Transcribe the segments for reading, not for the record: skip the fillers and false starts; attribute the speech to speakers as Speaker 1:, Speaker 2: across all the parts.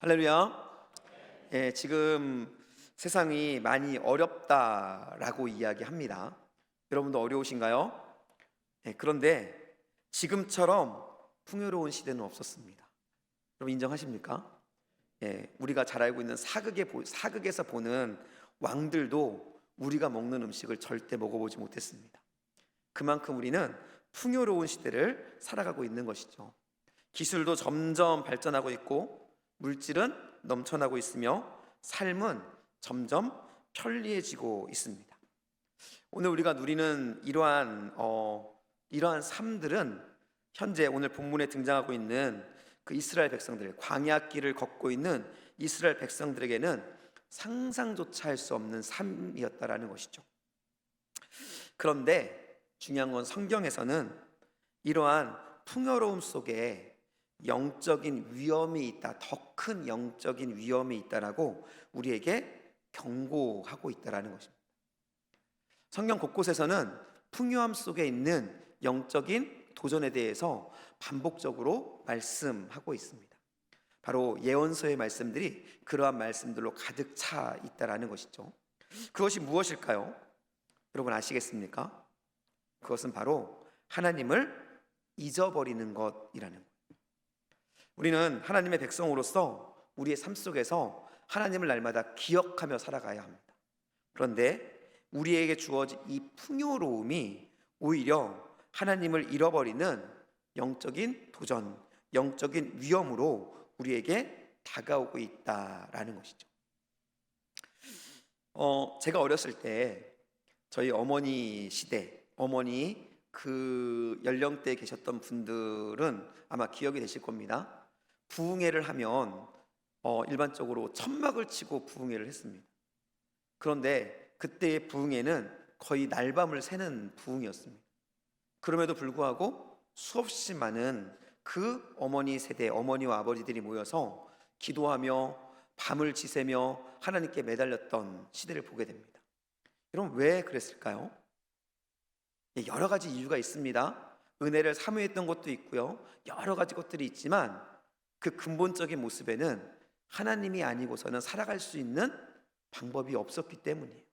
Speaker 1: 할렐루야. 지금 세상이 많이 어렵다라고 이야기합니다. 여러분도 어려우신가요? 그런데 지금처럼 풍요로운 시대는 없었습니다. 여러분 인정하십니까? 우리가 잘 알고 있는 사극에서 보는 왕들도 우리가 먹는 음식을 절대 먹어보지 못했습니다. 그만큼 우리는 풍요로운 시대를 살아가고 있는 것이죠. 기술도 점점 발전하고 있고 물질은 넘쳐나고 있으며 삶은 점점 편리해지고 있습니다. 오늘 우리가 누리는 이러한 삶들은 현재 오늘 본문에 등장하고 있는 그 이스라엘 백성들, 광야길을 걷고 있는 이스라엘 백성들에게는 상상조차 할 수 없는 삶이었다라는 것이죠. 그런데 중요한 건 성경에서는 이러한 풍요로움 속에 영적인 위험이 있다, 더 큰 영적인 위험이 있다라고 우리에게 경고하고 있다라는 것입니다. 성경 곳곳에서는 풍요함 속에 있는 영적인 도전에 대해서 반복적으로 말씀하고 있습니다. 바로 예언서의 말씀들이 그러한 말씀들로 가득 차 있다라는 것이죠. 그것이 무엇일까요? 여러분 아시겠습니까? 그것은 바로 하나님을 잊어버리는 것이라는 것. 우리는 하나님의 백성으로서 우리의 삶 속에서 하나님을 날마다 기억하며 살아가야 합니다. 그런데 우리에게 주어진 이 풍요로움이 오히려 하나님을 잃어버리는 영적인 도전, 영적인 위험으로 우리에게 다가오고 있다라는 것이죠. 제가 어렸을 때 저희 어머니 시대, 어머니 그 연령대에 계셨던 분들은 아마 기억이 되실 겁니다. 부흥회를 하면 일반적으로 천막을 치고 부흥회를 했습니다. 그런데 그때의 부흥회는 거의 날밤을 새는 부흥이었습니다. 그럼에도 불구하고 수없이 많은 그 어머니 세대, 어머니와 아버지들이 모여서 기도하며 밤을 지새며 하나님께 매달렸던 시대를 보게 됩니다. 여러분 왜 그랬을까요? 여러 가지 이유가 있습니다. 은혜를 사모했던 것도 있고요, 여러 가지 것들이 있지만 그 근본적인 모습에는 하나님이 아니고서는 살아갈 수 있는 방법이 없었기 때문이에요.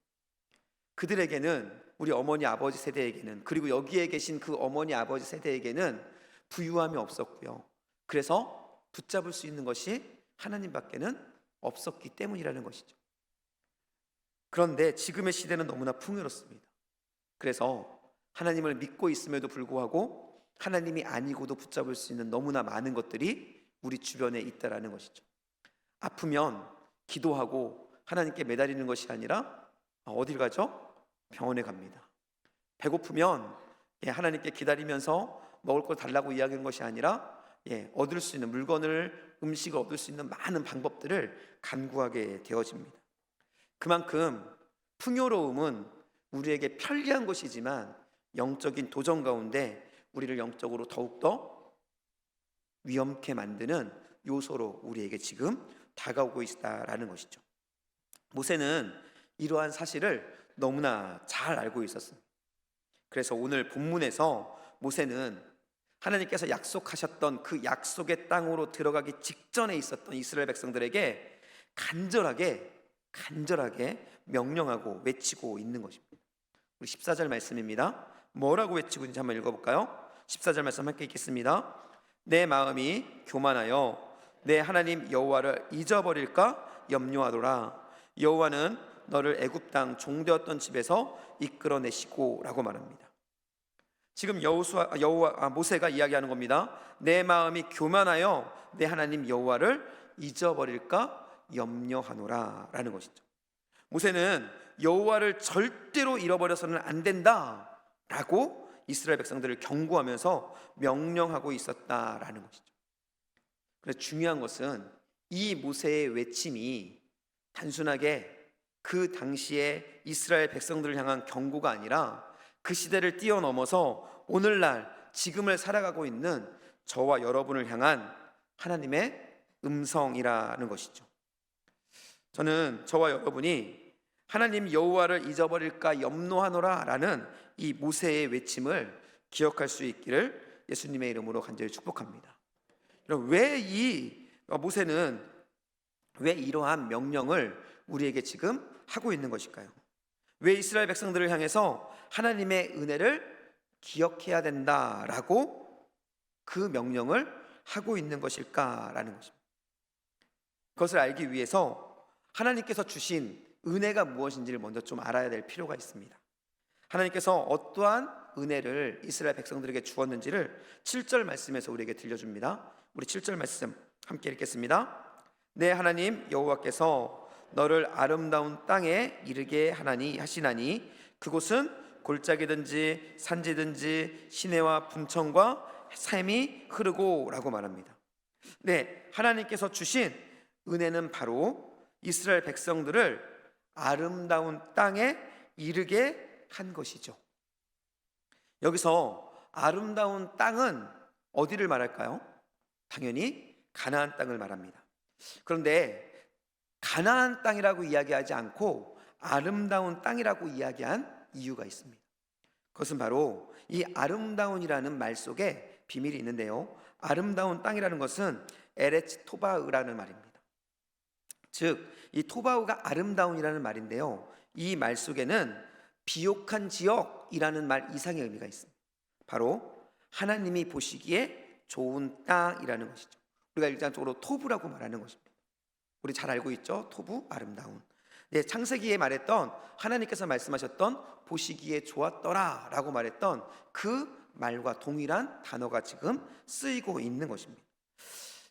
Speaker 1: 그들에게는, 우리 어머니 아버지 세대에게는, 그리고 여기에 계신 그 어머니 아버지 세대에게는 부유함이 없었고요, 그래서 붙잡을 수 있는 것이 하나님밖에는 없었기 때문이라는 것이죠. 그런데 지금의 시대는 너무나 풍요롭습니다. 그래서 하나님을 믿고 있음에도 불구하고 하나님이 아니고도 붙잡을 수 있는 너무나 많은 것들이 우리 주변에 있다라는 것이죠. 아프면 기도하고 하나님께 매달리는 것이 아니라 어딜 가죠? 병원에 갑니다. 배고프면 하나님께 기다리면서 먹을 걸 달라고 이야기하는 것이 아니라 얻을 수 있는 물건을, 음식을 얻을 수 있는 많은 방법들을 간구하게 되어집니다. 그만큼 풍요로움은 우리에게 편리한 것이지만 영적인 도전 가운데 우리를 영적으로 더욱더 위험케 만드는 요소로 우리에게 지금 다가오고 있다라는 것이죠. 모세는 이러한 사실을 너무나 잘 알고 있었습니다. 그래서 오늘 본문에서 모세는 하나님께서 약속하셨던 그 약속의 땅으로 들어가기 직전에 있었던 이스라엘 백성들에게 간절하게 명령하고 외치고 있는 것입니다. 우리 14절 말씀입니다. 뭐라고 외치고 있는지 한번 읽어볼까요? 14절 말씀 함께 읽겠습니다. 내 마음이 교만하여 내 하나님 여호와를 잊어버릴까 염려하노라. 여호와는 너를 애굽 땅 종되었던 집에서 이끌어내시고 라고 말합니다. 지금 모세가 이야기하는 겁니다. 내 마음이 교만하여 내 하나님 여호와를 잊어버릴까 염려하노라 라는 것이죠. 모세는 여호와를 절대로 잃어버려서는 안 된다 라고 이스라엘 백성들을 경고하면서 명령하고 있었다라는 것이죠. 그래서 중요한 것은 이 모세의 외침이 단순하게 그 당시에 이스라엘 백성들을 향한 경고가 아니라 그 시대를 뛰어넘어서 오늘날 지금을 살아가고 있는 저와 여러분을 향한 하나님의 음성이라는 것이죠. 저는 저와 여러분이 하나님 여호와를 잊어버릴까 염려하노라 라는 이 모세의 외침을 기억할 수 있기를 예수님의 이름으로 간절히 축복합니다. 왜 이 모세는 왜 이러한 명령을 우리에게 지금 하고 있는 것일까요? 왜 이스라엘 백성들을 향해서 하나님의 은혜를 기억해야 된다라고 그 명령을 하고 있는 것일까라는 것입니다. 그것을 알기 위해서 하나님께서 주신 은혜가 무엇인지를 먼저 좀 알아야 될 필요가 있습니다. 하나님께서 어떠한 은혜를 이스라엘 백성들에게 주었는지를 7절 말씀에서 우리에게 들려줍니다. 우리 7절 말씀 함께 읽겠습니다. 내 하나님 여호와께서 너를 아름다운 땅에 이르게 하시나니 그곳은 골짜기든지 산지든지 시내와 분청과 샘이 흐르고 라고 말합니다. 네, 하나님께서 주신 은혜는 바로 이스라엘 백성들을 아름다운 땅에 이르게 한 것이죠. 여기서 아름다운 땅은 어디를 말할까요? 당연히 가나안 땅을 말합니다. 그런데 가나안 땅이라고 이야기하지 않고 아름다운 땅이라고 이야기한 이유가 있습니다. 그것은 바로 이 아름다운이라는 말 속에 비밀이 있는데요, 아름다운 땅이라는 것은 에레츠 토바으라는 말입니다. 즉, 이 토바우가 아름다운이라는 말인데요, 이 말 속에는 비옥한 지역이라는 말 이상의 의미가 있습니다. 바로 하나님이 보시기에 좋은 땅이라는 것이죠. 우리가 일반적으로 토부라고 말하는 것입니다. 우리 잘 알고 있죠? 토부, 아름다운. 네, 창세기에 말했던, 하나님께서 말씀하셨던 보시기에 좋았더라 라고 말했던 그 말과 동일한 단어가 지금 쓰이고 있는 것입니다.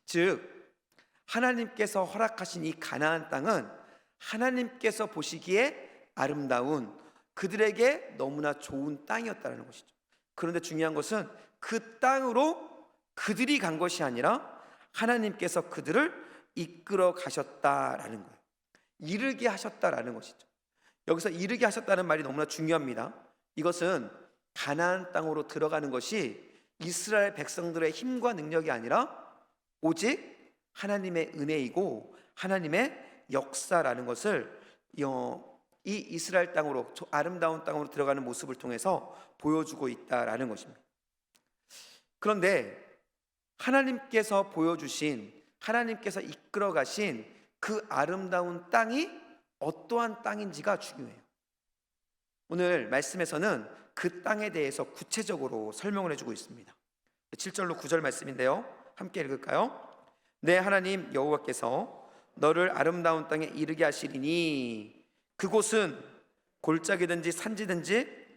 Speaker 1: 즉, 하나님께서 허락하신 이 가나안 땅은 하나님께서 보시기에 아름다운, 그들에게 너무나 좋은 땅이었다는 것이죠. 그런데 중요한 것은 그 땅으로 그들이 간 것이 아니라 하나님께서 그들을 이끌어 가셨다라는 거예요. 이르게 하셨다라는 것이죠. 여기서 이르게 하셨다는 말이 너무나 중요합니다. 이것은 가나안 땅으로 들어가는 것이 이스라엘 백성들의 힘과 능력이 아니라 오직 하나님의 은혜이고 하나님의 역사라는 것을 이 이스라엘 땅으로, 아름다운 땅으로 들어가는 모습을 통해서 보여주고 있다라는 것입니다. 그런데 하나님께서 보여주신, 하나님께서 이끌어 가신 그 아름다운 땅이 어떠한 땅인지가 중요해요. 오늘 말씀에서는 그 땅에 대해서 구체적으로 설명을 해주고 있습니다. 7절로 9절 말씀인데요, 함께 읽을까요? 내 하나님 여호와께서 너를 아름다운 땅에 이르게 하시리니 그곳은 골짜기든지 산지든지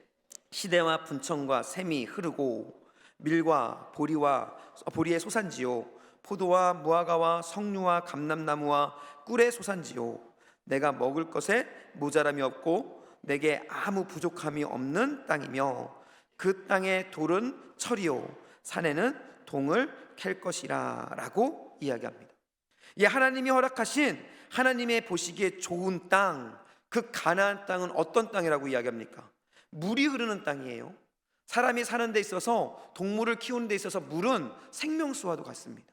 Speaker 1: 시내와 분청과 샘이 흐르고 밀과 보리의 소산지요 포도와 무화과와 석류와 감람나무와 꿀의 소산지요 내가 먹을 것에 모자람이 없고 내게 아무 부족함이 없는 땅이며 그 땅의 돌은 철이요 산에는 동을 캘 것이라 라고 이야기합니다. 이 하나님이 허락하신, 하나님의 보시기에 좋은 땅, 그 가나안 땅은 어떤 땅이라고 이야기합니까? 물이 흐르는 땅이에요. 사람이 사는 데 있어서, 동물을 키우는 데 있어서 물은 생명수와도 같습니다.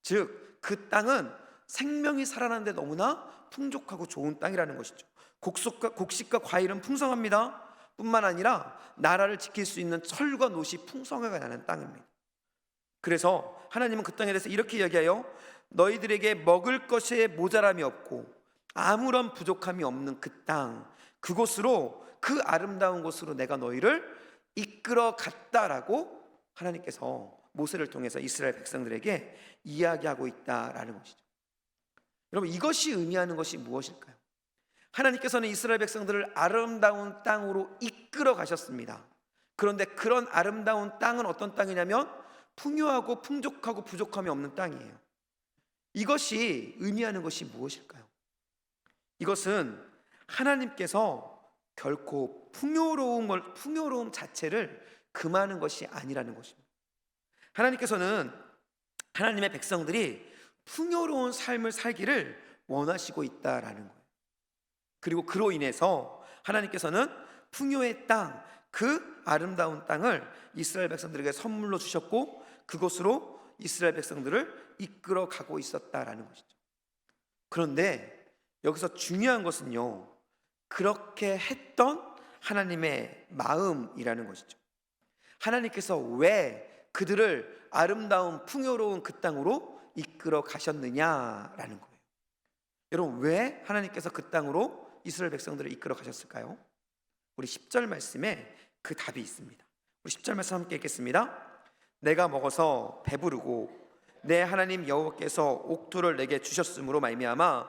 Speaker 1: 즉, 그 땅은 생명이 살아나는 데 너무나 풍족하고 좋은 땅이라는 것이죠. 곡식과 과일은 풍성합니다. 뿐만 아니라 나라를 지킬 수 있는 철과 놋이 풍성하게 나는 땅입니다. 그래서 하나님은 그 땅에 대해서 이렇게 이야기해요. 너희들에게 먹을 것에 모자람이 없고 아무런 부족함이 없는 그 땅, 그곳으로, 그 아름다운 곳으로 내가 너희를 이끌어 갔다라고 하나님께서 모세를 통해서 이스라엘 백성들에게 이야기하고 있다라는 것이죠. 여러분, 이것이 의미하는 것이 무엇일까요? 하나님께서는 이스라엘 백성들을 아름다운 땅으로 이끌어 가셨습니다. 그런데 그런 아름다운 땅은 어떤 땅이냐면 풍요하고 풍족하고 부족함이 없는 땅이에요. 이것이 의미하는 것이 무엇일까요? 이것은 하나님께서 결코 풍요로움 자체를 금하는 것이 아니라는 것입니다. 하나님께서는 하나님의 백성들이 풍요로운 삶을 살기를 원하시고 있다라는 거예요. 그리고 그로 인해서 하나님께서는 풍요의 땅, 그 아름다운 땅을 이스라엘 백성들에게 선물로 주셨고 그곳으로 이스라엘 백성들을 이끌어 가고 있었다라는 것이죠. 그런데 여기서 중요한 것은요, 그렇게 했던 하나님의 마음이라는 것이죠. 하나님께서 왜 그들을 아름다운 풍요로운 그 땅으로 이끌어 가셨느냐라는 거예요. 여러분, 왜 하나님께서 그 땅으로 이스라엘 백성들을 이끌어 가셨을까요? 우리 10절 말씀에 그 답이 있습니다. 우리 10절 말씀 함께 읽겠습니다. 내가 먹어서 배부르고 내 하나님 여호와께서 옥토를 내게 주셨으므로 말미암아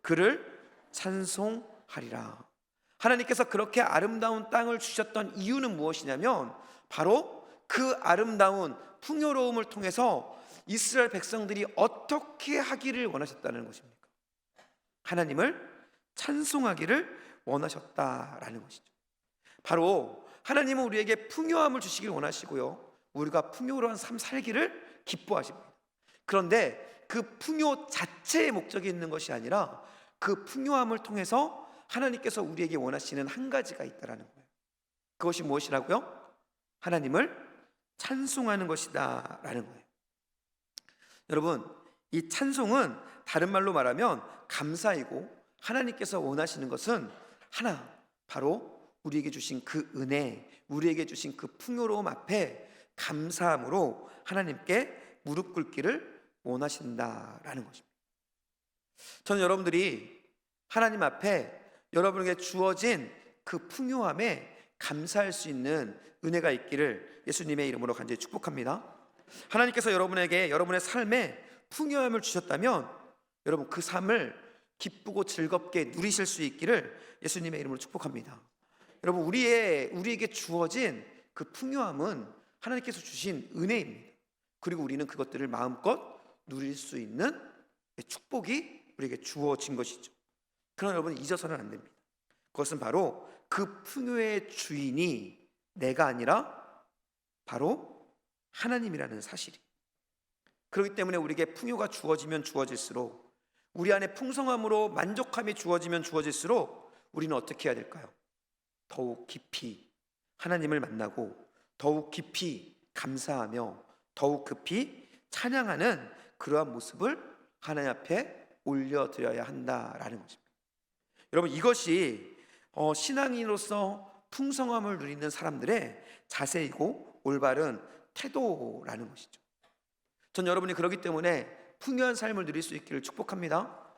Speaker 1: 그를 찬송하리라. 하나님께서 그렇게 아름다운 땅을 주셨던 이유는 무엇이냐면 바로 그 아름다운 풍요로움을 통해서 이스라엘 백성들이 어떻게 하기를 원하셨다는 것입니까? 하나님을 찬송하기를 원하셨다라는 것이죠. 바로 하나님은 우리에게 풍요함을 주시길 원하시고요, 우리가 풍요로운 삶 살기를 기뻐하십니다. 그런데 그 풍요 자체의 목적이 있는 것이 아니라 그 풍요함을 통해서 하나님께서 우리에게 원하시는 한 가지가 있다라는 거예요. 그것이 무엇이라고요? 하나님을 찬송하는 것이다 라는 거예요. 여러분, 이 찬송은 다른 말로 말하면 감사이고, 하나님께서 원하시는 것은 하나, 바로 우리에게 주신 그 은혜, 우리에게 주신 그 풍요로움 앞에 감사함으로 하나님께 무릎 꿇기를 원하신다라는 것입니다. 저는 여러분들이 하나님 앞에 여러분에게 주어진 그 풍요함에 감사할 수 있는 은혜가 있기를 예수님의 이름으로 간절히 축복합니다. 하나님께서 여러분에게 여러분의 삶에 풍요함을 주셨다면 여러분 그 삶을 기쁘고 즐겁게 누리실 수 있기를 예수님의 이름으로 축복합니다. 여러분, 우리에게 주어진 그 풍요함은 하나님께서 주신 은혜입니다. 그리고 우리는 그것들을 마음껏 누릴 수 있는 축복이 우리에게 주어진 것이죠. 그러나 여러분, 잊어서는 안 됩니다. 그것은 바로 그 풍요의 주인이 내가 아니라 바로 하나님이라는 사실이. 그렇기 때문에 우리에게 풍요가 주어지면 주어질수록, 우리 안에 풍성함으로 만족함이 주어지면 주어질수록 우리는 어떻게 해야 될까요? 더욱 깊이 하나님을 만나고 더욱 깊이 감사하며 더욱 깊이 찬양하는 그러한 모습을 하나님 앞에 올려드려야 한다라는 것입니다. 여러분, 이것이 신앙인으로서 풍성함을 누리는 사람들의 자세이고 올바른 태도라는 것이죠. 전 여러분이 그렇기 때문에 풍요한 삶을 누릴 수 있기를 축복합니다.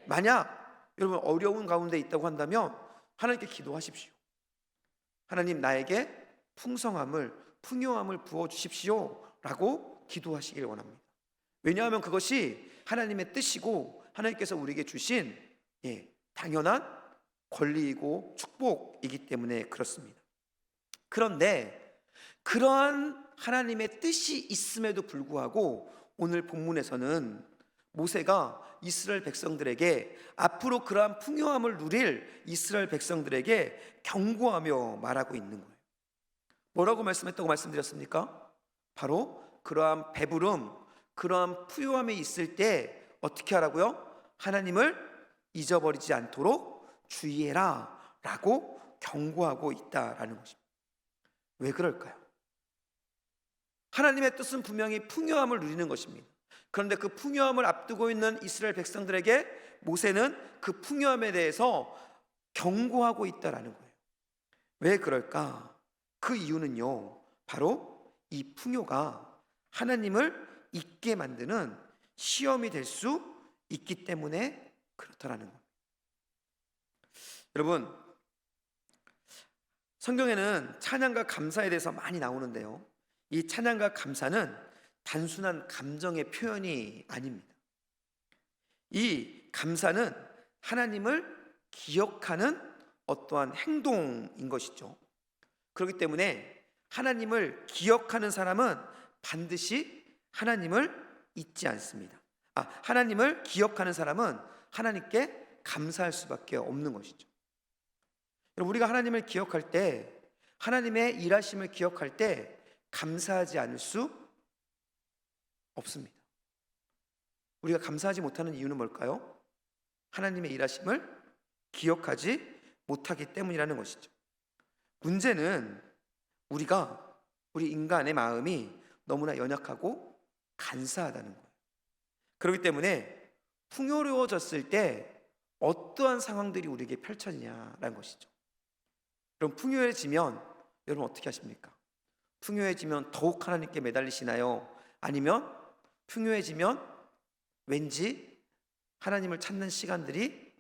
Speaker 1: 만약 여러분 어려운 가운데 있다고 한다면 하나님께 기도하십시오. 하나님, 나에게 풍요함을 부어주십시오 라고 기도하시길 원합니다. 왜냐하면 그것이 하나님의 뜻이고 하나님께서 우리에게 주신 당연한 권리이고 축복이기 때문에 그렇습니다. 그런데 그러한 하나님의 뜻이 있음에도 불구하고 오늘 본문에서는 모세가 이스라엘 백성들에게 앞으로 그러한 풍요함을 누릴 이스라엘 백성들에게 경고하며 말하고 있는 거예요. 뭐라고 말씀했다고 말씀드렸습니까? 바로 그러한 배부름, 그러한 풍요함이 있을 때 어떻게 하라고요? 하나님을 잊어버리지 않도록 주의해라 라고 경고하고 있다라는 것입니다. 왜 그럴까요? 하나님의 뜻은 분명히 풍요함을 누리는 것입니다. 그런데 그 풍요함을 앞두고 있는 이스라엘 백성들에게 모세는 그 풍요함에 대해서 경고하고 있다라는 거예요. 왜 그럴까? 그 이유는요, 바로 이 풍요가 하나님을 잊게 만드는 시험이 될 수 있기 때문에 그렇다라는 겁니다. 여러분, 성경에는 찬양과 감사에 대해서 많이 나오는데요, 이 찬양과 감사는 단순한 감정의 표현이 아닙니다. 이 감사는 하나님을 기억하는 어떠한 행동인 것이죠. 그렇기 때문에 하나님을 기억하는 사람은 반드시 하나님을 잊지 않습니다. 하나님을 기억하는 사람은 하나님께 감사할 수밖에 없는 것이죠. 우리가 하나님을 기억할 때, 하나님의 일하심을 기억할 때 감사하지 않을 수 없습니다. 우리가 감사하지 못하는 이유는 뭘까요? 하나님의 일하심을 기억하지 못하기 때문이라는 것이죠. 문제는 우리 인간의 마음이 너무나 연약하고 간사하다는 거예요. 그렇기 때문에 풍요로워졌을 때 어떠한 상황들이 우리에게 펼쳐지냐라는 것이죠. 여러분, 풍요해지면 여러분 어떻게 하십니까? 풍요해지면 더욱 하나님께 매달리시나요? 아니면 풍요해지면 왠지 하나님을 찾는 시간들이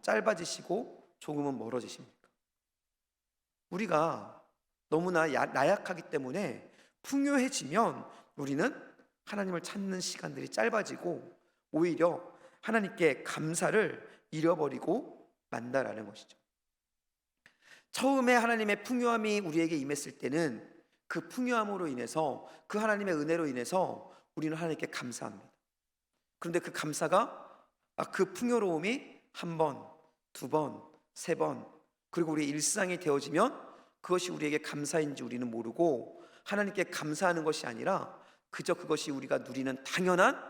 Speaker 1: 짧아지시고 조금은 멀어지십니까? 우리가 너무나 나약하기 때문에 풍요해지면 우리는 하나님을 찾는 시간들이 짧아지고 오히려 하나님께 감사를 잃어버리고 만다라는 것이죠. 처음에 하나님의 풍요함이 우리에게 임했을 때는 그 풍요함으로 인해서, 그 하나님의 은혜로 인해서 우리는 하나님께 감사합니다. 그런데 그 감사가, 그 풍요로움이 한 번, 두 번, 세 번, 그리고 우리의 일상이 되어지면 그것이 우리에게 감사인지 우리는 모르고 하나님께 감사하는 것이 아니라 그저 그것이 우리가 누리는 당연한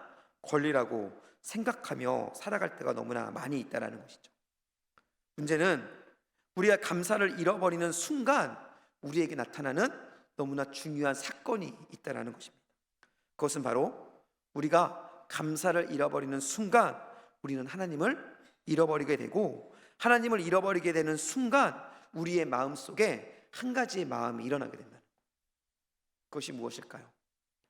Speaker 1: 권리라고 생각하며 살아갈 때가 너무나 많이 있다는 것이죠. 문제는 우리가 감사를 잃어버리는 순간 우리에게 나타나는 너무나 중요한 사건이 있다는 것입니다. 그것은 바로 우리가 감사를 잃어버리는 순간 우리는 하나님을 잃어버리게 되고, 하나님을 잃어버리게 되는 순간 우리의 마음속에 한 가지의 마음이 일어나게 된다는 것. 그것이 무엇일까요?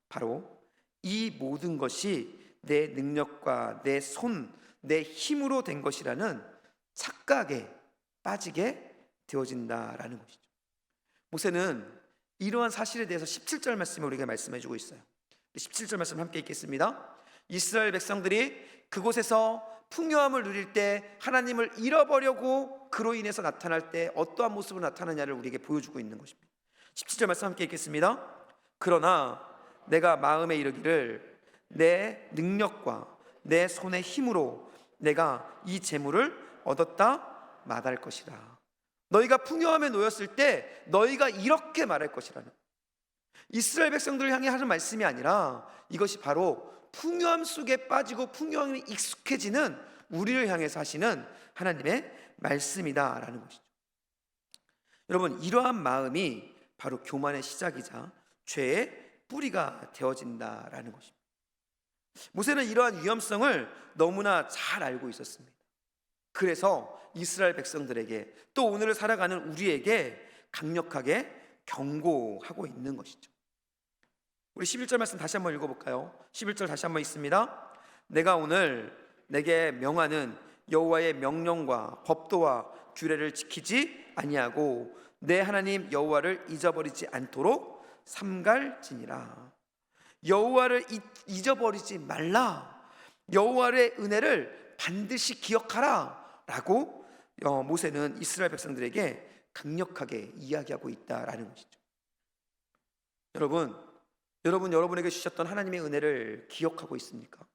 Speaker 1: 바로 이 모든 것이 내 능력과 내 손, 내 힘으로 된 것이라는 착각에 빠지게 되어진다라는 것이죠. 모세는 이러한 사실에 대해서 17절 말씀을 우리에게 말씀해 주고 있어요. 17절 말씀 함께 읽겠습니다. 이스라엘 백성들이 그곳에서 풍요함을 누릴 때 하나님을 잃어버리고 그로 인해서 나타날 때 어떠한 모습으로 나타나냐를 우리에게 보여주고 있는 것입니다. 17절 말씀 함께 읽겠습니다. 그러나 내가 마음에 이르기를 내 능력과 내 손의 힘으로 내가 이 재물을 얻었다 말할 것이라. 너희가 풍요함에 놓였을 때 너희가 이렇게 말할 것이라는, 이스라엘 백성들을 향해 하는 말씀이 아니라 이것이 바로 풍요함 속에 빠지고 풍요함에 익숙해지는 우리를 향해서 하시는 하나님의 말씀이다라는 것이죠. 여러분, 이러한 마음이 바로 교만의 시작이자 죄의 뿌리가 되어진다라는 것입니다. 모세는 이러한 위험성을 너무나 잘 알고 있었습니다. 그래서 이스라엘 백성들에게, 또 오늘을 살아가는 우리에게 강력하게 경고하고 있는 것이죠. 우리 11절 말씀 다시 한번 읽어볼까요? 11절 다시 한번 읽습니다. 내가 오늘 내게 명하는 여호와의 명령과 법도와 규례를 지키지 아니하고 내 하나님 여호와를 잊어버리지 않도록 삼갈지니라. 여호와를 잊어버리지 말라. 여호와의 은혜를 반드시 기억하라 라고 모세는 이스라엘 백성들에게 강력하게 이야기하고 있다라는 것이죠. 여러분에게 주셨던 하나님의 은혜를 기억하고 있습니까?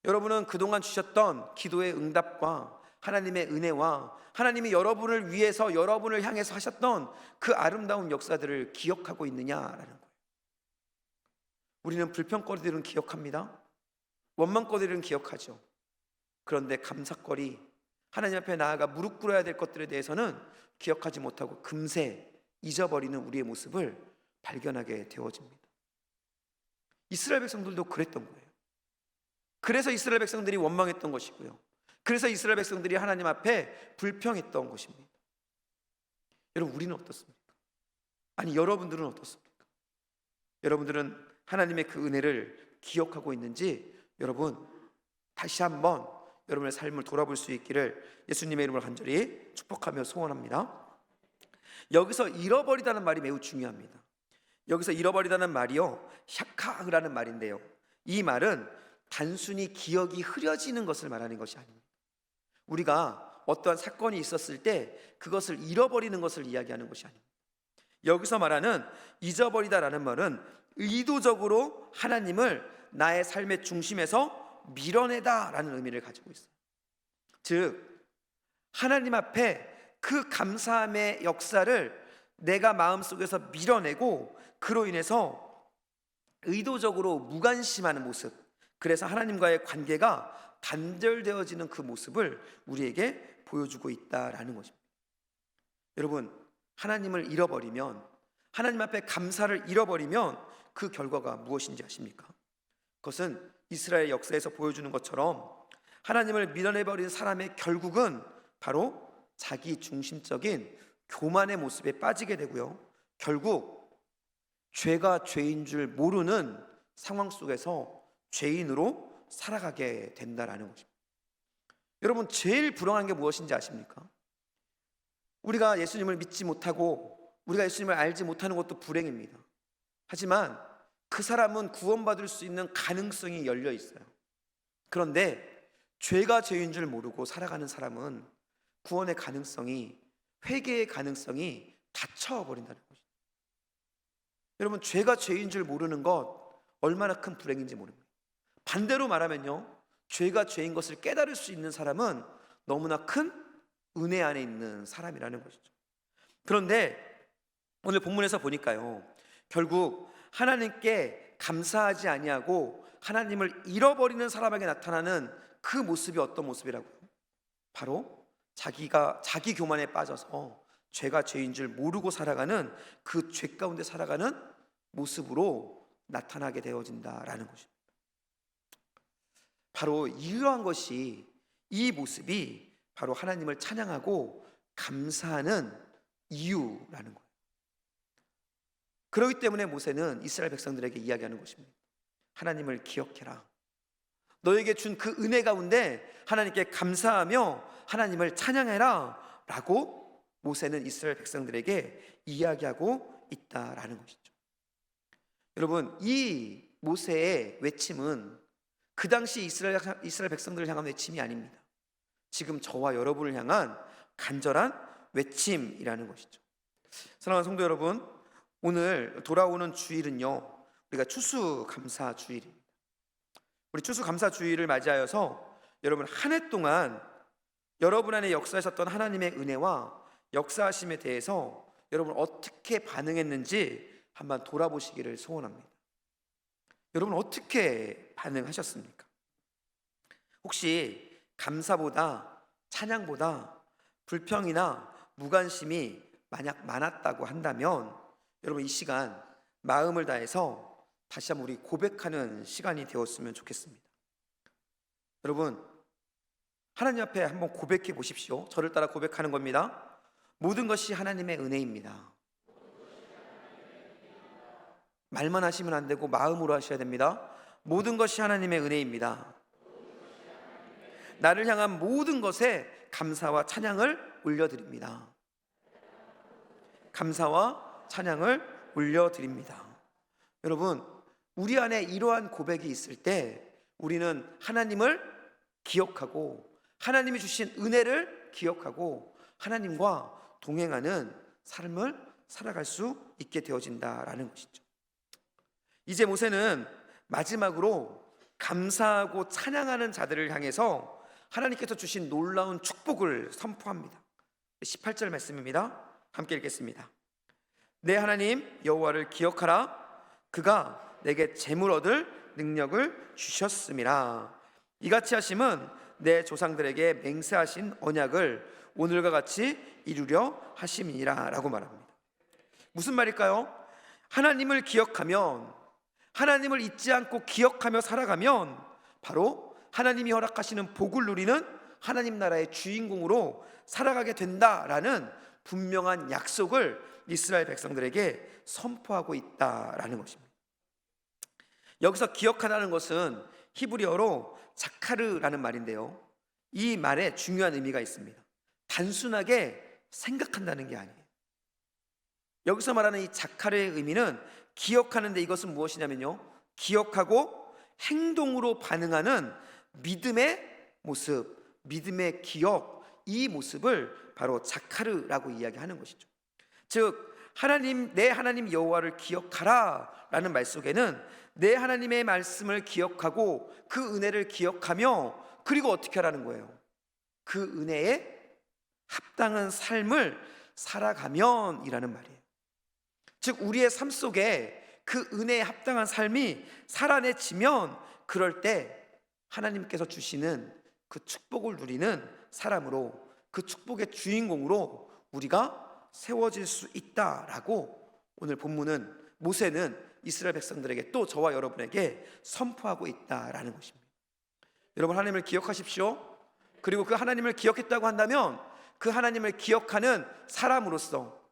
Speaker 1: 여러분은 그동안 주셨던 기도의 응답과 하나님의 은혜와 하나님이 여러분을 위해서, 여러분을 향해서 하셨던 그 아름다운 역사들을 기억하고 있느냐라는 거예요. 우리는 불평거리들은 기억합니다. 원망거리들은 기억하죠. 그런데 감사거리, 하나님 앞에 나아가 무릎 꿇어야 될 것들에 대해서는 기억하지 못하고 금세 잊어버리는 우리의 모습을 발견하게 되어집니다. 이스라엘 백성들도 그랬던 거예요. 그래서 이스라엘 백성들이 원망했던 것이고요. 그래서 이스라엘 백성들이 하나님 앞에 불평했던 것입니다. 여러분, 우리는 어떻습니까? 아니, 여러분들은 어떻습니까? 여러분들은 하나님의 그 은혜를 기억하고 있는지 여러분 다시 한번 여러분의 삶을 돌아볼 수 있기를 예수님의 이름으로 간절히 축복하며 소원합니다. 여기서 잃어버리다는 말이 매우 중요합니다. 여기서 잃어버리다는 말이요, 샤카흐라는 말인데요, 이 말은 단순히 기억이 흐려지는 것을 말하는 것이 아닙니다. 우리가 어떠한 사건이 있었을 때 그것을 잃어버리는 것을 이야기하는 것이 아닙니다. 여기서 말하는 잊어버리다라는 말은 의도적으로 하나님을 나의 삶의 중심에서 밀어내다라는 의미를 가지고 있어요. 즉, 하나님 앞에 그 감사함의 역사를 내가 마음속에서 밀어내고 그로 인해서 의도적으로 무관심하는 모습, 그래서 하나님과의 관계가 단절되어지는 그 모습을 우리에게 보여주고 있다라는 것입니다. 여러분, 하나님을 잃어버리면, 하나님 앞에 감사를 잃어버리면 그 결과가 무엇인지 아십니까? 그것은 이스라엘 역사에서 보여주는 것처럼 하나님을 밀어내버린 사람의 결국은 바로 자기 중심적인 교만의 모습에 빠지게 되고요, 결국 죄가 죄인 줄 모르는 상황 속에서 죄인으로 살아가게 된다라는 것입니다. 여러분, 제일 불행한 게 무엇인지 아십니까? 우리가 예수님을 믿지 못하고 우리가 예수님을 알지 못하는 것도 불행입니다. 하지만 그 사람은 구원받을 수 있는 가능성이 열려 있어요. 그런데 죄가 죄인 줄 모르고 살아가는 사람은 구원의 가능성이, 회개의 가능성이 닫혀버린다는 것이죠. 여러분, 죄가 죄인 줄 모르는 것 얼마나 큰 불행인지 모릅니다. 반대로 말하면요, 죄가 죄인 것을 깨달을 수 있는 사람은 너무나 큰 은혜 안에 있는 사람이라는 것이죠. 그런데 오늘 본문에서 보니까요, 결국 하나님께 감사하지 아니하고 하나님을 잃어버리는 사람에게 나타나는 그 모습이 어떤 모습이라고요? 바로 자기 교만에 빠져서 죄가 죄인 줄 모르고 살아가는, 그 죄 가운데 살아가는 모습으로 나타나게 되어진다라는 것입니다. 바로 이러한 것이, 이 모습이 바로 하나님을 찬양하고 감사하는 이유라는 거예요. 그렇기 때문에 모세는 이스라엘 백성들에게 이야기하는 것입니다. 하나님을 기억해라. 너에게 준 그 은혜 가운데 하나님께 감사하며 하나님을 찬양해라 라고 모세는 이스라엘 백성들에게 이야기하고 있다라는 것이죠. 여러분, 이 모세의 외침은 그 당시 이스라엘 백성들을 향한 외침이 아닙니다. 지금 저와 여러분을 향한 간절한 외침이라는 것이죠. 사랑하는 성도 여러분, 오늘 돌아오는 주일은요, 우리가 추수감사 주일입니다. 우리 추수감사 주일을 맞이하여서 여러분, 한 해 동안 여러분 안에 역사하셨던 하나님의 은혜와 역사하심에 대해서 여러분 어떻게 반응했는지 한번 돌아보시기를 소원합니다. 여러분, 어떻게 반응하셨습니까? 혹시 감사보다, 찬양보다 불평이나 무관심이 만약 많았다고 한다면 여러분, 이 시간 마음을 다해서 다시 한번 우리 고백하는 시간이 되었으면 좋겠습니다. 여러분, 하나님 앞에 한번 고백해 보십시오. 저를 따라 고백하는 겁니다. 모든 것이 하나님의 은혜입니다. 말만 하시면 안 되고 마음으로 하셔야 됩니다. 모든 것이 하나님의 은혜입니다. 나를 향한 모든 것에 감사와 찬양을 올려드립니다. 감사와 찬양을 올려드립니다. 여러분, 우리 안에 이러한 고백이 있을 때 우리는 하나님을 기억하고 하나님이 주신 은혜를 기억하고 하나님과 동행하는 삶을 살아갈 수 있게 되어진다라는 것이죠. 이제 모세는 마지막으로 감사하고 찬양하는 자들을 향해서 하나님께서 주신 놀라운 축복을 선포합니다. 18절 말씀입니다. 함께 읽겠습니다. 내 하나님 여호와를 기억하라. 그가 내게 재물 얻을 능력을 주셨음이라. 이같이 하심은 내 조상들에게 맹세하신 언약을 오늘과 같이 이루려 하심이니라 라고 말합니다. 무슨 말일까요? 하나님을 기억하면, 하나님을 잊지 않고 기억하며 살아가면 바로 하나님이 허락하시는 복을 누리는 하나님 나라의 주인공으로 살아가게 된다라는 분명한 약속을 이스라엘 백성들에게 선포하고 있다라는 것입니다. 여기서 기억하라는 것은 히브리어로 자카르라는 말인데요, 이 말에 중요한 의미가 있습니다. 단순하게 생각한다는 게 아니에요. 여기서 말하는 이 자카르의 의미는 기억하는데, 이것은 무엇이냐면요, 기억하고 행동으로 반응하는 믿음의 모습, 믿음의 기억, 이 모습을 바로 자카르라고 이야기하는 것이죠. 즉, 내 하나님 여호와를 기억하라 라는 말 속에는 내 하나님의 말씀을 기억하고 그 은혜를 기억하며, 그리고 어떻게 하라는 거예요? 그 은혜에 합당한 삶을 살아가면 이라는 말이에요. 즉, 우리의 삶 속에 그 은혜에 합당한 삶이 살아내지면, 그럴 때 하나님께서 주시는 그 축복을 누리는 사람으로, 그 축복의 주인공으로 우리가 세워질 수 있다라고 오늘 본문은, 모세는 이스라엘 백성들에게, 또 저와 여러분에게 선포하고 있다라는 것입니다. 여러분, 하나님을 기억하십시오. 그리고 그 하나님을 기억했다고 한다면 그 하나님을 기억하는 사람으로서,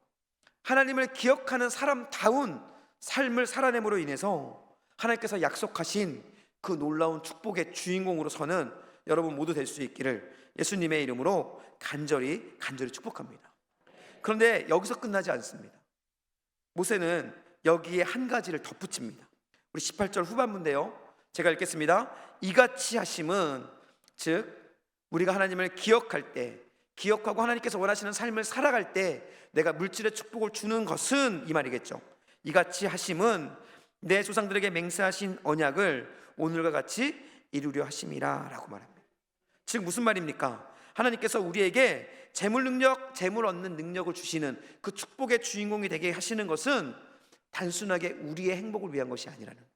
Speaker 1: 하나님을 기억하는 사람다운 삶을 살아냄으로 인해서 하나님께서 약속하신 그 놀라운 축복의 주인공으로 서는 여러분 모두 될 수 있기를 예수님의 이름으로 간절히 축복합니다. 그런데 여기서 끝나지 않습니다. 모세는 여기에 한 가지를 덧붙입니다. 우리 18절 후반부인데요, 제가 읽겠습니다. 이같이 하심은, 즉 우리가 하나님을 기억할 때, 기억하고 하나님께서 원하시는 삶을 살아갈 때 내가 물질의 축복을 주는 것은, 이 말이겠죠. 이같이 하심은 내 조상들에게 맹세하신 언약을 오늘과 같이 이루려 하심이라 라고 말합니다. 즉 무슨 말입니까? 하나님께서 우리에게 재물 얻는 능력을 주시는 그 축복의 주인공이 되게 하시는 것은 단순하게 우리의 행복을 위한 것이 아니라는 거예요.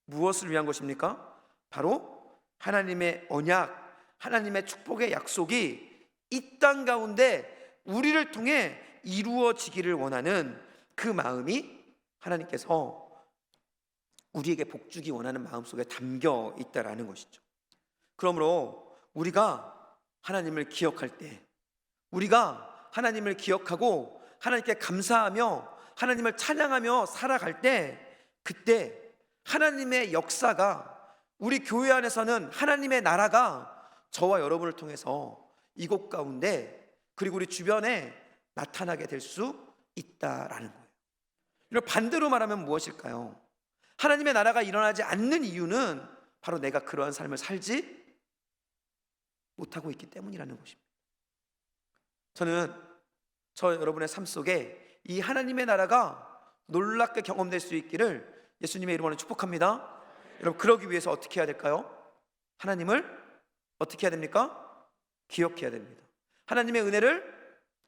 Speaker 1: 무엇을 위한 것입니까? 바로 하나님의 언약, 하나님의 축복의 약속이 이 땅 가운데 우리를 통해 이루어지기를 원하는 그 마음이 하나님께서 우리에게 복 주기 원하는 마음속에 담겨 있다라는 것이죠. 그러므로 우리가 하나님을 기억할 때, 우리가 하나님을 기억하고 하나님께 감사하며 하나님을 찬양하며 살아갈 때, 그때 하나님의 역사가, 우리 교회 안에서는 하나님의 나라가 저와 여러분을 통해서 이곳 가운데 그리고 우리 주변에 나타나게 될 수 있다라는 거예요. 이걸 반대로 말하면 무엇일까요? 하나님의 나라가 일어나지 않는 이유는 바로 내가 그러한 삶을 살지 못하고 있기 때문이라는 것입니다. 저는 여러분의 삶 속에 이 하나님의 나라가 놀랍게 경험될 수 있기를 예수님의 이름으로 축복합니다. 여러분, 그러기 위해서 어떻게 해야 될까요? 하나님을 어떻게 해야 됩니까? 기억해야 됩니다. 하나님의 은혜를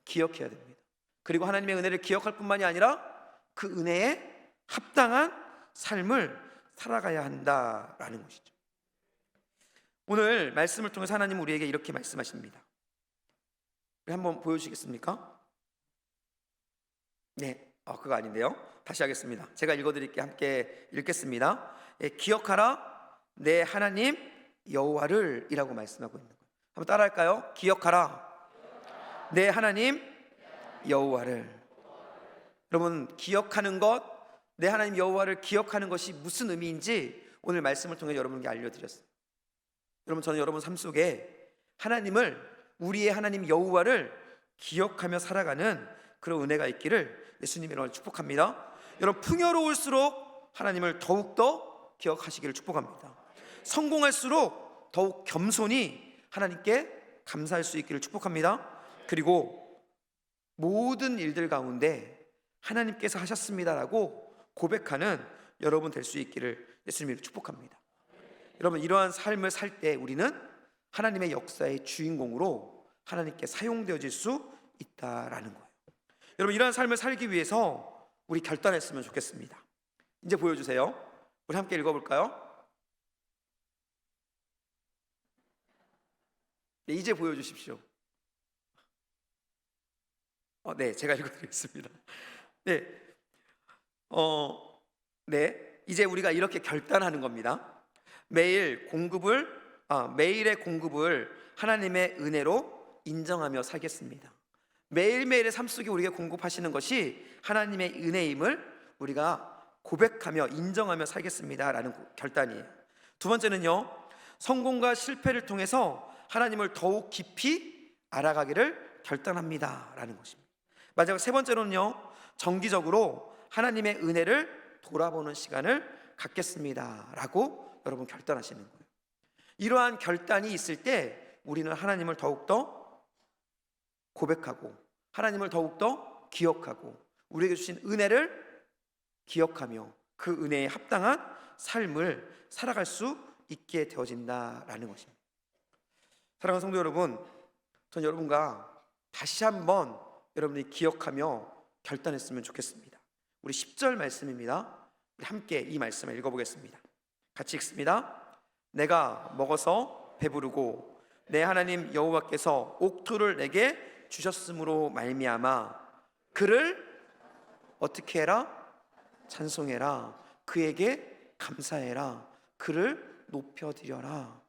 Speaker 1: 기억해야 됩니다. 그리고 하나님의 은혜를 기억할 뿐만이 아니라 그 은혜에 합당한 삶을 살아가야 한다라는 것이죠. 오늘 말씀을 통해서 하나님은 우리에게 이렇게 말씀하십니다. 우리 한번 보여주시겠습니까? 네, 그거 아닌데요. 다시 하겠습니다. 제가 읽어드릴게요. 함께 읽겠습니다. 기억하라 내 하나님 여호와를 이라고 말씀하고 있는 거예요. 한번 따라할까요? 기억하라 내 하나님 여호와를. 여러분, 기억하는 것, 내 하나님 여호와를 기억하는 것이 무슨 의미인지 오늘 말씀을 통해 여러분께 알려드렸어요. 여러분, 저는 여러분 삶 속에 하나님을, 우리의 하나님 여호와를 기억하며 살아가는 그런 은혜가 있기를 예수님의 이름으로 축복합니다. 여러분, 풍요로울수록 하나님을 더욱더 기억하시기를 축복합니다. 성공할수록 더욱 겸손히 하나님께 감사할 수 있기를 축복합니다. 그리고 모든 일들 가운데 하나님께서 하셨습니다라고 고백하는 여러분 될 수 있기를 예수님이 축복합니다. 여러분, 이러한 삶을 살 때 우리는 하나님의 역사의 주인공으로 하나님께 사용되어질 수 있다라는 거예요. 여러분, 이러한 삶을 살기 위해서 우리 결단했으면 좋겠습니다. 이제 보여주세요. 우리 함께 읽어볼까요? 네, 이제 보여주십시오. 네, 제가 읽어드리겠습니다. 네, 이제 우리가 이렇게 결단하는 겁니다. 매일의 공급을 하나님의 은혜로 인정하며 살겠습니다. 매일매일의 삶 속에 우리에게 공급하시는 것이 하나님의 은혜임을 우리가 고백하며 인정하며 살겠습니다라는 결단이에요. 두 번째는요, 성공과 실패를 통해서 하나님을 더욱 깊이 알아가기를 결단합니다라는 것입니다. 마지막 세 번째로는요, 정기적으로 하나님의 은혜를 돌아보는 시간을 갖겠습니다라고 여러분 결단하시는 거예요. 이러한 결단이 있을 때 우리는 하나님을 더욱더 고백하고 하나님을 더욱더 기억하고 우리에게 주신 은혜를 기억하며 그 은혜에 합당한 삶을 살아갈 수 있게 되어진다라는 것입니다. 사랑하는 성도 여러분, 전 여러분과 다시 한번 여러분이 기억하며 결단했으면 좋겠습니다. 우리 10절 말씀입니다. 우리 함께 이 말씀을 읽어보겠습니다. 같이 읽습니다. 내가 먹어서 배부르고 내 하나님 여호와께서 옥토를 내게 주셨으므로 말미암아 그를 어떻게 해라? 찬송해라. 그에게 감사해라. 그를 높여드려라.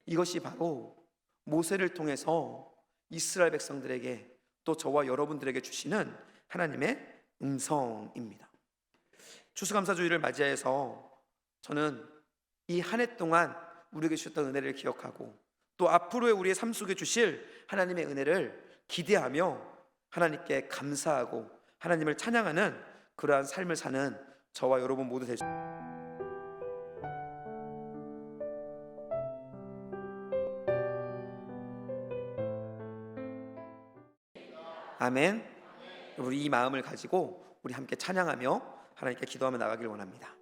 Speaker 1: 이것이 바로 모세를 통해서 이스라엘 백성들에게 또 저와 여러분들에게 주시는 하나님의 음성입니다. 추수감사주의를 맞이해서 저는 이 한 해 동안 우리에게 주셨던 은혜를 기억하고 또 앞으로의 우리의 삶 속에 주실 하나님의 은혜를 기대하며 하나님께 감사하고 하나님을 찬양하는 그러한 삶을 사는 저와 여러분 모두 되시. 아멘. 우리 이 마음을 가지고 우리 함께 찬양하며 하나님께 기도하며 나가길 원합니다.